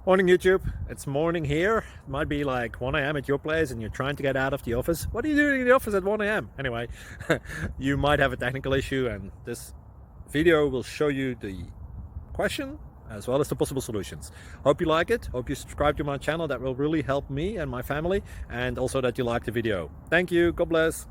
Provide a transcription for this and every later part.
Morning YouTube, it's morning here. It might be like 1 a.m. at your place and you're trying to get out of the office. What are you doing in the office at 1 a.m.? Anyway, you might have a technical issue and this video will show you the question as well as the possible solutions. Hope you like it, hope you subscribe to my channel. That will really help me and my family, and also that you like the video. Thank you, God bless.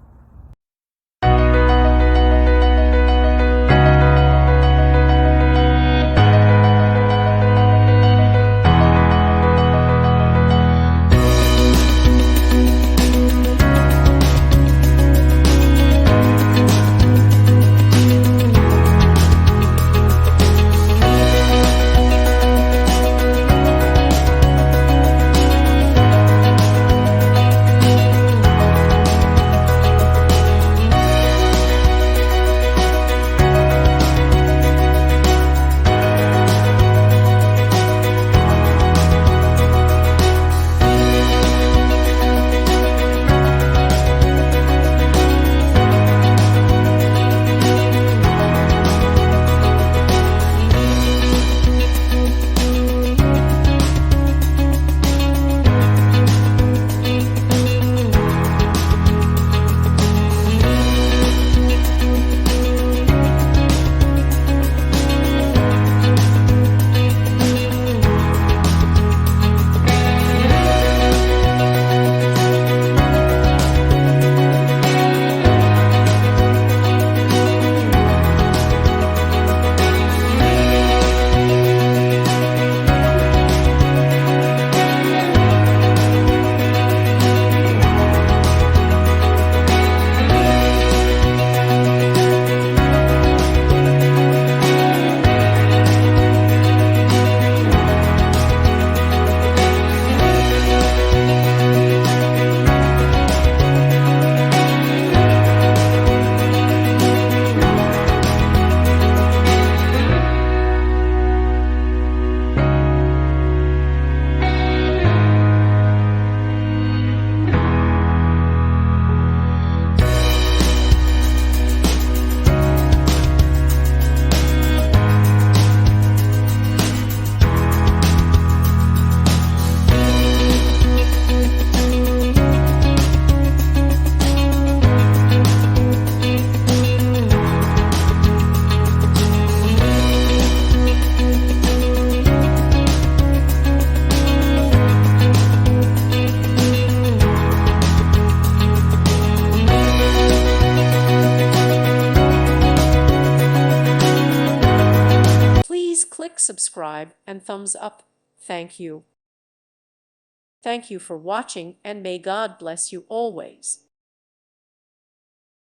Please click subscribe and thumbs up. Thank you. Thank you for watching, and may God bless you always.